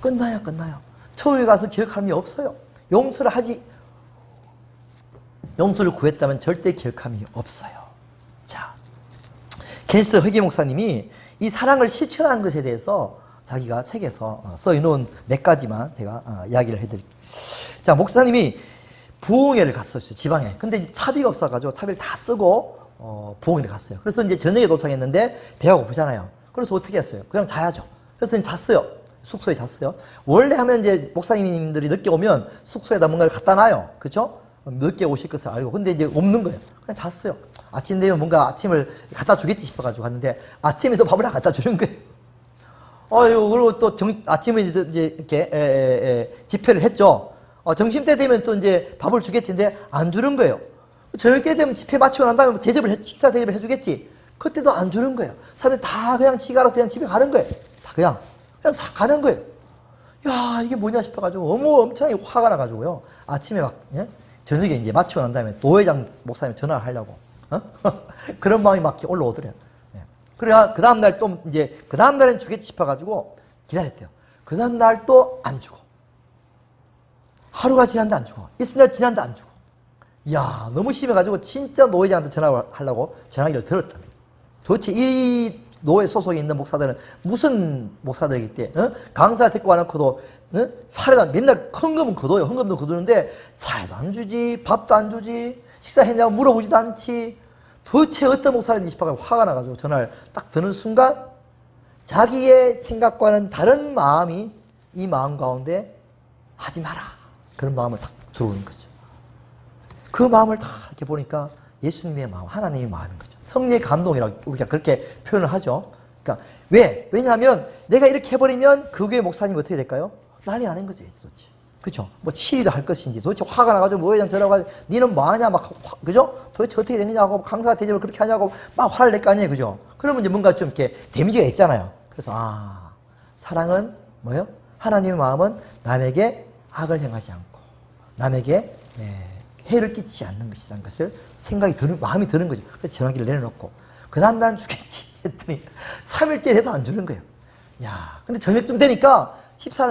끝나요. 처음에 가서 기억함이 없어요. 용서를 구했다면 절대 기억함이 없어요. 자, 겐스 허기 목사님이 이 사랑을 실천하는 것에 대해서 자기가 책에서 써놓은 몇 가지만 제가 이야기를 해드릴게요. 자, 목사님이 부흥회를 갔었어요, 지방에. 근데 이제 차비가 없어가지고 차비를 다 쓰고 부흥회를 갔어요. 그래서 이제 저녁에 도착했는데 배가 고프잖아요. 그래서 어떻게 했어요? 그냥 자야죠. 그래서 이제 잤어요. 숙소에 잤어요. 원래 하면 이제 목사님들이 늦게 오면 숙소에다 뭔가를 갖다 놔요. 그렇죠? 늦게 오실 것을 알고. 근데 이제 없는 거예요. 그냥 잤어요. 아침 되면 뭔가 아침을 갖다 주겠지 싶어가지고 갔는데 아침에도 밥을 안 갖다 주는 거예요. 그리고 또 아침에 이제 이렇게 집회를 했죠. 점심때 되면 또 이제 밥을 주겠지인데 안 주는 거예요. 저녁 때 되면 집회 마치고 난 다음에 식사 대접을 해주겠지. 그때도 안 주는 거예요. 사람들이 다 그냥 지가로 그냥 집에 가는 거예요. 다 그냥 가는 거예요. 야, 이게 뭐냐 싶어가지고 엄청 화가 나가지고요. 아침에 저녁에 이제 마치고 난 다음에 노회장 목사님 전화를 하려고 그런 마음이 막 올라오더래요. 그래야 그 다음날 또 이제 그 다음날엔 주겠지 싶어가지고 기다렸대요. 그 다음날 또 안 주고 하루가 지났는데 안 주고 이튿날 지났는데 안 주고 이야, 너무 심해가지고 진짜 노회장한테 전화하려고 전화기를 들었답니다. 도대체 이 노회 소속에 있는 목사들은 무슨 목사들이기 때문에 강사 데리고 와놓고도 사례도 맨날 헌금은 거둬요. 헌금도 거두는데 사례도 안 주지, 밥도 안 주지, 식사했냐고 물어보지도 않지. 도대체 어떤 목사인지 싶어서 화가 나가지고 전화를 딱 드는 순간 자기의 생각과는 다른 마음이 이 마음 가운데 하지 마라, 그런 마음을 딱 들어오는 거죠. 그 마음을 다 이렇게 보니까 예수님의 마음, 하나님의 마음인 거죠. 성령의 감동이라고 우리가 그렇게 표현을 하죠. 그러니까 왜냐하면 내가 이렇게 해버리면 그 교회 목사님이 어떻게 될까요? 난리 나는 거죠, 도대체. 그죠? 뭐 치리도 할 것인지, 도대체 화가 나가지고 뭐회장 전화가 니는 뭐하냐, 그죠? 도대체 어떻게 되느냐고, 강사 대접을 그렇게 하냐고 막 화를 낼 거 아니에요, 그죠? 그러면 이제 뭔가 좀 이렇게 데미지가 있잖아요. 그래서 사랑은 뭐예요? 하나님의 마음은 남에게 악을 행하지 않고 남에게 해를 끼치지 않는 것이라는 것을 마음이 드는 거죠. 그래서 전화기를 내려놓고 그 다음 날 주겠지 했더니 3일째 돼도 안 주는 거예요. 야, 근데 저녁쯤 되니까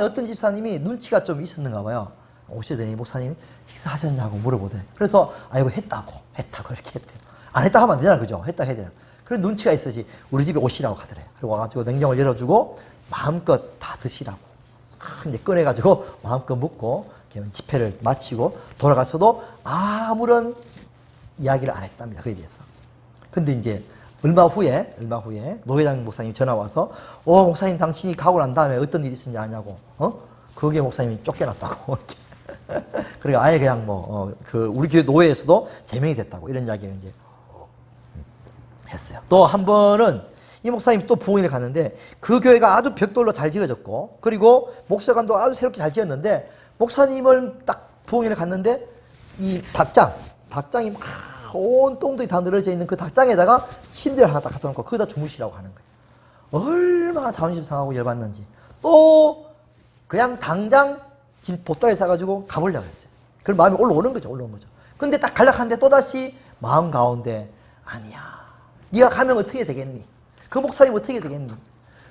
어떤 집사님이 눈치가 좀 있었는가 봐요. 오시더니 목사님 식사하셨냐고 물어보대. 그래서 이거 했다고 이렇게 했대요. 안 했다 하면 안 되잖아, 그죠? 했다 해야 되나. 그런 눈치가 있어지 우리 집에 오시라고 하더래. 그리고 와가지고 냉장고를 열어주고 마음껏 다 드시라고. 이제 꺼내가지고 마음껏 먹고 집회를 마치고 돌아가서도 아무런 이야기를 안 했답니다. 그에 대해서. 근데 이제 얼마 후에 노회장 목사님이 전화 와서 목사님 당신이 가고 난 다음에 어떤 일이 있었냐 하냐고. 거기에 목사님이 쫓겨났다고. 그러니까 아예 그냥 우리 교회 노회에서도 제명이 됐다고 이런 이야기를 이제 했어요. 또 한 번은 이 목사님이 또 부흥회를 갔는데 그 교회가 아주 벽돌로 잘 지어졌고 그리고 목사관도 아주 새롭게 잘 지었는데 목사님을 딱 부흥회를 갔는데 이 닭장이 막 온 똥들이 다 늘어져 있는 그 닭장에다가 침대를 하나 딱 갖다 놓고 거기다 주무시라고 하는 거예요. 얼마나 자존심 상하고 열받는지. 또 그냥 당장 지금 보따리 싸가지고 가보려고 했어요. 그럼 마음이 올라온 거죠. 근데 딱 갈락하는데 또다시 마음 가운데 아니야. 네가 가면 어떻게 되겠니? 그 목사님 어떻게 되겠니?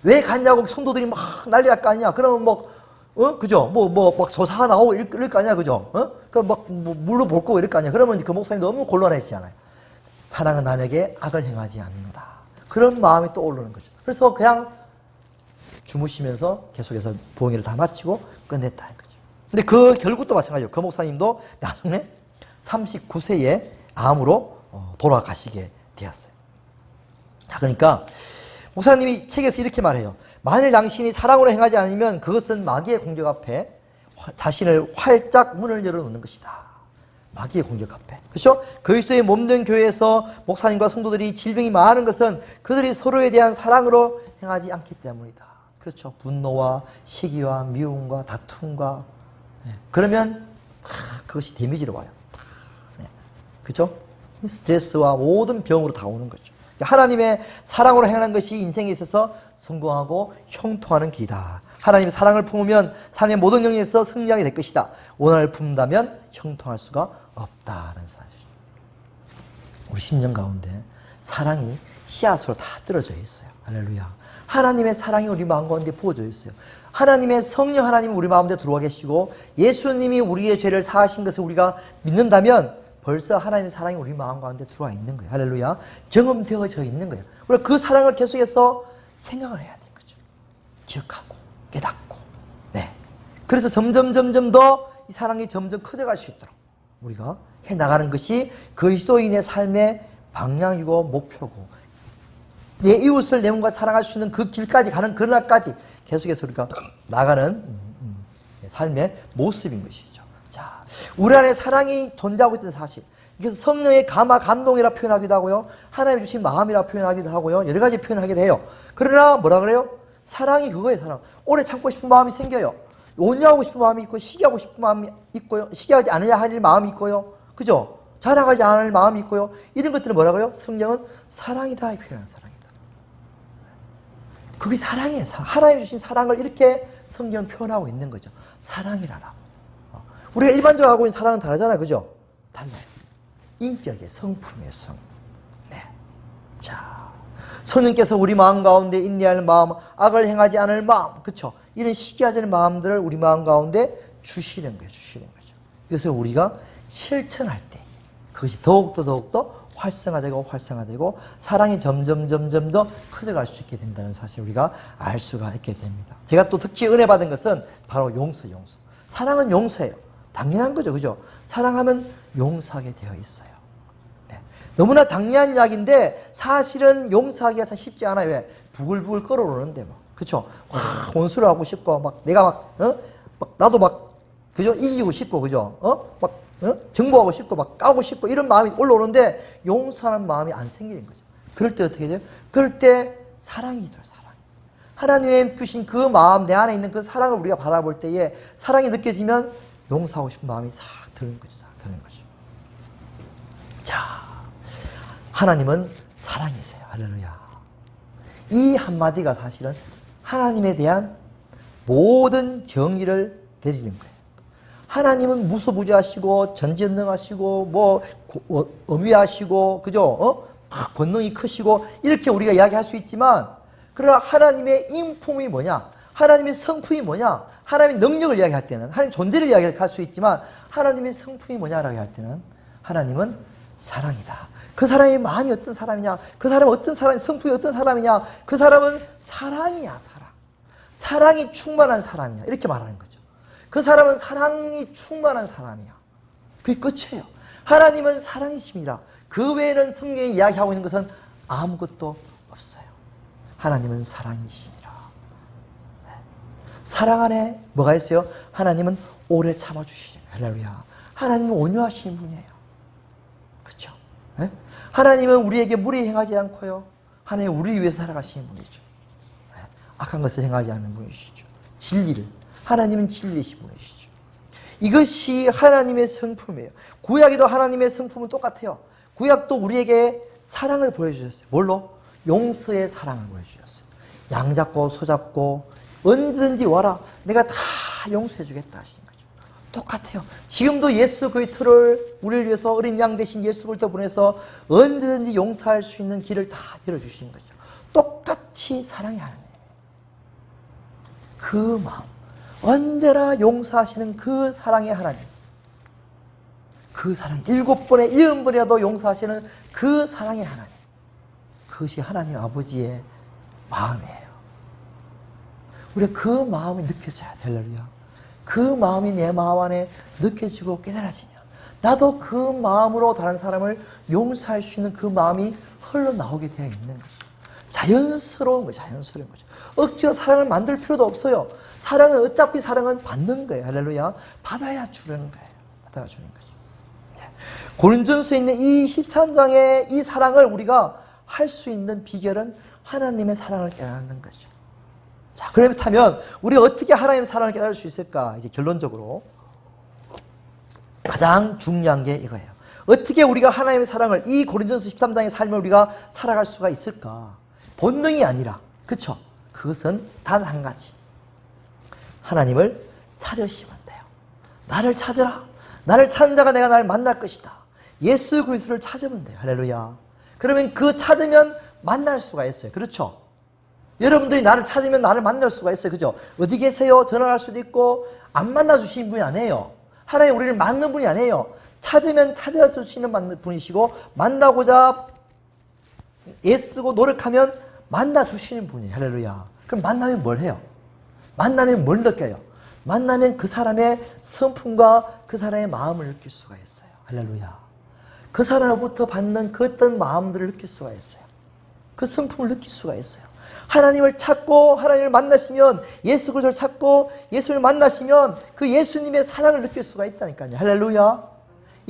왜 갔냐고 성도들이 막 난리 날 거 아니야. 그러면 그죠? 막 조사가 나오고 이럴 거 아니야. 그죠? 그럼 물로 볼 거고 이럴 거 아니야. 그러면 그 목사님 너무 곤란해지잖아요. 사랑은 남에게 악을 행하지 않는다. 그런 마음이 또 오르는 거죠. 그래서 그냥 주무시면서 계속해서 부흥회를 다 마치고 끝냈다는 거죠. 근데 그 결국도 마찬가지예요. 그 목사님도 나중에 39세에 암으로 돌아가시게 되었어요. 자, 그러니까 목사님이 책에서 이렇게 말해요. 만일 당신이 사랑으로 행하지 않으면 그것은 마귀의 공격 앞에 자신을 활짝 문을 열어놓는 것이다. 마귀의 공격 앞에. 그렇죠? 그리스도의 몸된 교회에서 목사님과 성도들이 질병이 많은 것은 그들이 서로에 대한 사랑으로 행하지 않기 때문이다. 그렇죠? 분노와 시기와 미움과 다툼과 그러면 그것이 데미지로 와요. 그렇죠? 스트레스와 모든 병으로 다 오는 거죠. 하나님의 사랑으로 행하는 것이 인생에 있어서 성공하고 형통하는 길이다. 하나님의 사랑을 품으면 삶의 모든 영역에서 승리하게 될 것이다. 원한을 품는다면 형통할 수가 없다는 사실. 우리 심령 가운데 사랑이 씨앗으로 다 떨어져 있어요. 할렐루야. 하나님의 사랑이 우리 마음 가운데 부어져 있어요. 하나님의 성령 하나님이 우리 마음에 들어와 계시고 예수님이 우리의 죄를 사하신 것을 우리가 믿는다면 벌써 하나님의 사랑이 우리 마음 가운데 들어와 있는 거예요. 할렐루야. 경험되어져 있는 거예요. 우리가 그 사랑을 계속해서 생각을 해야 되는 거죠. 기억하고 깨닫고. 네. 그래서 점점 더 이 사랑이 점점 커져갈 수 있도록 우리가 해나가는 것이 그리스도인의 삶의 방향이고 목표고 내 이웃을 내 몸과 사랑할 수 있는 그 길까지 가는 그날까지 계속해서 우리가 나가는 삶의 모습인 것이죠. 자, 우리 안에 사랑이 존재하고 있다는 사실. 그래서 성령의 감동이라 표현하기도 하고요. 하나님이 주신 마음이라 표현하기도 하고요. 여러 가지 표현을 하기도 해요. 그러나 뭐라 그래요? 사랑이 그거예요, 사랑. 오래 참고 싶은 마음이 생겨요. 온유하고 싶은 마음이 있고, 시기하고 싶은 마음이 있고요. 시기하지 않으려 할 마음이 있고요. 그죠? 자랑하지 않을 마음이 있고요. 이런 것들은 뭐라고요? 성령은 사랑이다. 표현하는 사랑이다. 그게 사랑이에요. 하나님이 주신 사랑을 이렇게 성경은 표현하고 있는 거죠. 사랑이라라고. 우리가 일반적으로 하고 있는 사랑은 다르잖아요. 그죠? 달라요. 인격의 성품이에요, 성품. 네. 자, 성령께서 우리 마음 가운데 인내할 마음, 악을 행하지 않을 마음, 그쵸? 이런 시기하지 않은 마음들을 우리 마음 가운데 주시는 거예요, 주시는 거죠. 그래서 우리가 실천할 때 그것이 더욱더 활성화되고 사랑이 점점 더 커져갈 수 있게 된다는 사실 우리가 알 수가 있게 됩니다. 제가 또 특히 은혜 받은 것은 바로 용서. 사랑은 용서예요. 당연한 거죠, 그죠? 사랑하면 용서하게 되어 있어요. 네. 너무나 당연한 이야기인데 사실은 용서하기가 참 쉽지 않아요. 왜? 부글부글 끓어오르는데 그쵸? 원수를 하고 싶고 내가 나도 그죠? 이기고 싶고 그죠? 정복하고 싶고 까고 싶고 이런 마음이 올라오는데 용서하는 마음이 안 생기는 거죠. 그럴 때 어떻게 돼요? 그럴 때 사랑이 들어요. 사랑. 하나님의 주신 그 마음, 내 안에 있는 그 사랑을 우리가 바라볼 때에 사랑이 느껴지면 용서하고 싶은 마음이 싹 드는 거죠. 자, 하나님은 사랑이세요. 할렐루야. 이 한마디가 사실은 하나님에 대한 모든 정의를 내리는 거예요. 하나님은 무소부지하시고 전지전능하시고 엄위하시고 그죠? 권능이 크시고 이렇게 우리가 이야기할 수 있지만 그러나 하나님의 인품이 뭐냐? 하나님의 성품이 뭐냐? 하나님의 능력을 이야기할 때는, 하나님의 존재를 이야기할 수 있지만 하나님의 성품이 뭐냐라고 할 때는 하나님은 사랑이다. 그 사람의 마음이 어떤 사람이냐? 그 사람은 어떤 사람이, 성품이 어떤 사람이냐? 그 사람은 사랑이야, 사랑. 사랑이 충만한 사람이야. 이렇게 말하는 거죠. 그 사람은 사랑이 충만한 사람이야. 그게 끝이에요. 하나님은 사랑이십니다. 그 외에는 성경이 이야기하고 있는 것은 아무것도 없어요. 하나님은 사랑이십니다. 네. 사랑 안에 뭐가 있어요? 하나님은 오래 참아주시는, 할렐루야. 하나님은 온유하신 분이에요. 그렇죠? 네? 하나님은 우리에게 무리 행하지 않고요. 하나님 우리 위해서 살아가시는 분이죠. 네. 악한 것을 행하지 않는 분이시죠. 진리를. 하나님은 진리이신 분이시죠. 이것이 하나님의 성품이에요. 구약에도 하나님의 성품은 똑같아요. 구약도 우리에게 사랑을 보여주셨어요. 뭘로? 용서의 사랑을 보여주셨어요. 양 잡고 소 잡고 언제든지 와라. 내가 다 용서해 주겠다 하시는 거죠. 똑같아요. 지금도 예수 그리스도를 우리를 위해서 어린 양 대신 예수 그리스도 보내서 언제든지 용서할 수 있는 길을 다 열어주시는 거죠. 똑같이 사랑의 하나님. 그 마음. 언제나 용서하시는 그 사랑의 하나님. 그 사랑, 7번에 70번이라도 용서하시는 그 사랑의 하나님. 그것이 하나님 아버지의 마음이에요. 우리가 그 마음이 느껴져야 돼. 할렐루야. 그 마음이 내 마음 안에 느껴지고 깨달아지면 나도 그 마음으로 다른 사람을 용서할 수 있는 그 마음이 흘러나오게 되어 있는 것이죠. 자연스러운 거죠. 자연스러운 거죠. 억지로 사랑을 만들 필요도 없어요. 사랑은 어차피 사랑은 받는 거예요. 할렐루야. 받아야 주는 거예요. 받아야 주는 거죠. 고린도전서에 있는 이 13장의 이 사랑을 우리가 할 수 있는 비결은 하나님의 사랑을 깨닫는 거죠. 자, 그렇다면 우리가 어떻게 하나님의 사랑을 깨달을 수 있을까? 이제 결론적으로 가장 중요한 게 이거예요. 어떻게 우리가 하나님의 사랑을, 이 고린도전서 13장의 삶을 우리가 살아갈 수가 있을까? 본능이 아니라, 그쵸? 그것은 단 한 가지. 하나님을 찾으시면 돼요. 나를 찾으라. 나를 찾는 자가 내가 나를 만날 것이다. 예수 그리스도를 찾으면 돼요. 할렐루야. 그러면 그 찾으면 만날 수가 있어요. 그렇죠? 여러분들이 나를 찾으면 나를 만날 수가 있어요. 그죠? 어디 계세요? 전화할 수도 있고 안 만나주시는 분이 아니에요. 하나님 우리를 만나는 분이 아니에요. 찾으면 찾아주시는 분이시고 만나고자 애쓰고 노력하면 만나주시는 분이에요. 할렐루야. 그럼 만나면 뭘 해요? 만나면 뭘 느껴요? 만나면 그 사람의 성품과 그 사람의 마음을 느낄 수가 있어요. 할렐루야. 그 사람으로부터 받는 그 어떤 마음들을 느낄 수가 있어요. 그 성품을 느낄 수가 있어요. 하나님을 찾고 하나님을 만나시면, 예수 그리스도를 찾고 예수를 만나시면 그 예수님의 사랑을 느낄 수가 있다니까요. 할렐루야.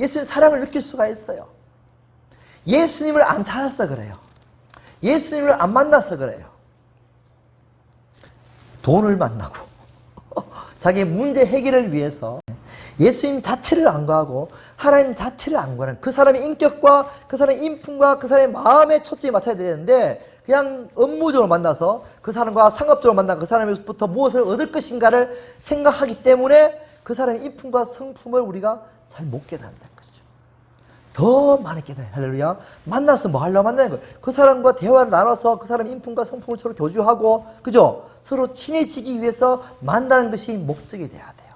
예수님의 사랑을 느낄 수가 있어요. 예수님을 안 찾아서 그래요. 예수님을 안 만나서 그래요. 돈을 만나고 자기의 문제 해결을 위해서 예수님 자체를 안 구하고 하나님 자체를 안 구하는 그 사람의 인격과 그 사람의 인품과 그 사람의 마음에 초점이 맞춰야 되는데 그냥 업무적으로 만나서 그 사람과 상업적으로 만나 그 사람에서부터 무엇을 얻을 것인가를 생각하기 때문에 그 사람의 인품과 성품을 우리가 잘 못 깨닫는다는 거죠. 더 많이 깨달아요. 할렐루야. 만나서 뭐 하려고 만나는 거예요? 그 사람과 대화를 나눠서 그 사람의 인품과 성품을 서로 교주하고, 그죠? 서로 친해지기 위해서 만나는 것이 목적이 돼야 돼요.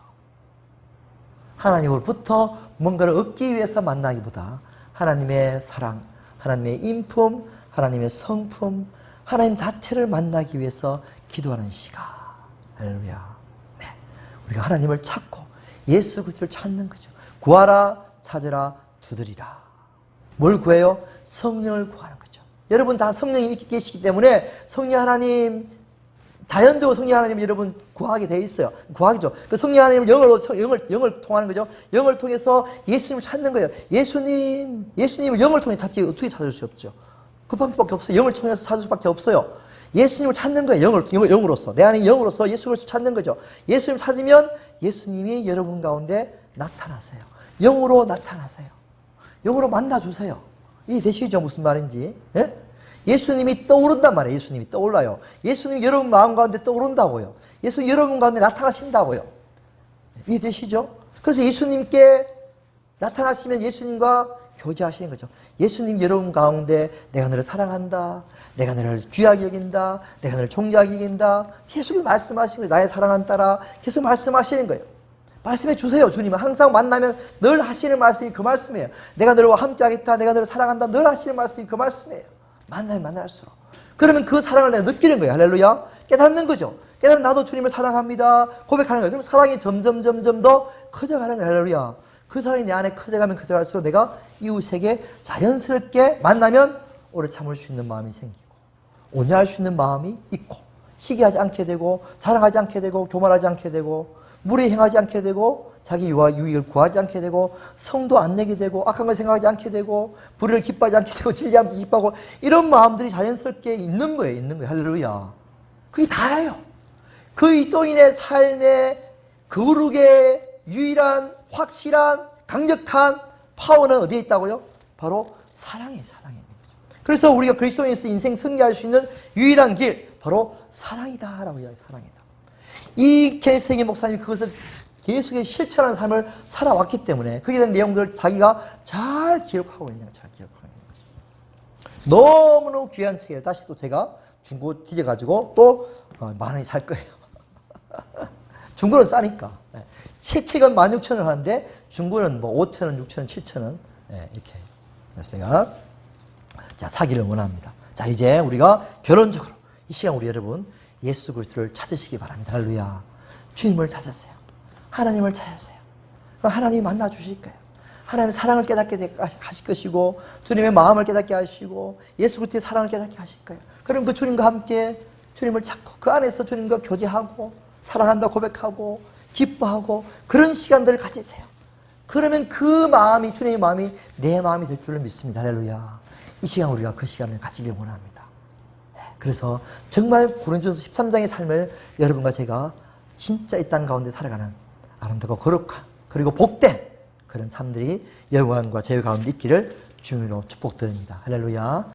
하나님으로부터 뭔가를 얻기 위해서 만나기보다 하나님의 사랑, 하나님의 인품, 하나님의 성품, 하나님 자체를 만나기 위해서 기도하는 시간. 할렐루야. 네. 우리가 하나님을 찾고 예수 그리스도를 찾는 거죠. 구하라, 찾으라, 두드리라. 뭘 구해요? 성령을 구하는 거죠. 여러분 다 성령이 있기 계시기 때문에 성령 하나님, 자연적으로 성령 하나님 여러분 구하게 돼 있어요. 구하기죠. 그 성령 하나님을 영을 통하는 거죠. 영을 통해서 예수님을 찾는 거예요. 예수님을 영을 통해 찾지 어떻게 찾을 수 없죠. 그 방법밖에 없어요. 영을 통해서 찾을 수밖에 없어요. 예수님을 찾는 거예요. 영으로서. 내 안에 영으로서 예수를 찾는 거죠. 예수님을 찾으면 예수님이 여러분 가운데 나타나세요. 영으로 나타나세요. 영으로 만나주세요. 이해되시죠? 무슨 말인지. 예? 예수님이 떠오른단 말이에요. 예수님이 떠올라요. 예수님이 여러분 마음 가운데 떠오른다고요. 예수님 여러분 가운데 나타나신다고요. 이해되시죠? 그래서 예수님께 나타나시면 예수님과 교제하시는 거죠. 예수님 여러분 가운데 내가 너를 사랑한다. 내가 너를 귀하게 여긴다. 내가 너를 존귀하게 여긴다. 계속 말씀하시는 거예요. 나의 사랑하는 딸아. 계속 말씀하시는 거예요. 말씀해 주세요. 주님은 항상 만나면 늘 하시는 말씀이 그 말씀이에요. 내가 너와 함께 하겠다. 내가 너를 사랑한다. 늘 하시는 말씀이 그 말씀이에요. 만나면 만날수록. 그러면 그 사랑을 내가 느끼는 거예요. 할렐루야. 깨닫는 거죠. 깨달으면 나도 주님을 사랑합니다. 고백하는 거예요. 그럼 사랑이 점점 더 커져가는 거예요. 할렐루야. 그 사랑이 내 안에 커져가면 커져갈수록 내가 이웃에게 자연스럽게 만나면 오래 참을 수 있는 마음이 생기고 온유할 수 있는 마음이 있고 시기하지 않게 되고 자랑하지 않게 되고 교만하지 않게 되고 무례 행하지 않게 되고 자기 유익을 구하지 않게 되고 성도 안 내게 되고 악한 걸 생각하지 않게 되고 불의를 기뻐하지 않게 되고 진리함을 기뻐하고 이런 마음들이 자연스럽게 있는 거예요. 있는 거예요. 할렐루야. 그게 다예요. 그리스도인의 삶의 거룩의 유일한 확실한 강력한 파워는 어디에 있다고요? 바로 사랑에 있는 거죠. 그래서 우리가 그리스도인에서 인생 승리할 수 있는 유일한 길 바로 사랑이다라고 이야기해요. 사랑이다. 이 개세기 목사님이 그것을 계속 실천하는 삶을 살아왔기 때문에 거기에 대한 내용들을 자기가 잘 기억하고 있는 거예요. 잘 기억하고 있는 거죠. 너무너무 귀한 책이에요. 다시 또 제가 중고 뒤져가지고 또 10,000원이 살 거예요. 중고는 싸니까. 새 책은 16,000원 하는데 중고는 뭐 5,000원, 6,000원, 7,000원 이렇게. 그래서 제가 자 사기를 원합니다. 자 이제 우리가 결론적으로 이 시간 우리 여러분 예수 그리스도를 찾으시기 바랍니다. 할렐루야. 주님을 찾으세요. 하나님을 찾으세요. 하나님이 만나 주실 거예요. 하나님의 사랑을 깨닫게 하실 것이고 주님의 마음을 깨닫게 하시고 예수 그리스도의 사랑을 깨닫게 하실 거예요. 그럼 그 주님과 함께 주님을 찾고 그 안에서 주님과 교제하고 사랑한다 고백하고 기뻐하고 그런 시간들을 가지세요. 그러면 그 마음이 주님의 마음이 내 마음이 될 줄을 믿습니다. 할렐루야. 이 시간 우리가 그 시간을 가지길 원합니다. 그래서 정말 고린도전서 13장의 삶을 여러분과 제가 진짜 이 땅 가운데 살아가는 아름답고 거룩한 그리고 복된 그런 삶들이 영광과 제유 가운데 있기를 주님으로 축복드립니다. 할렐루야.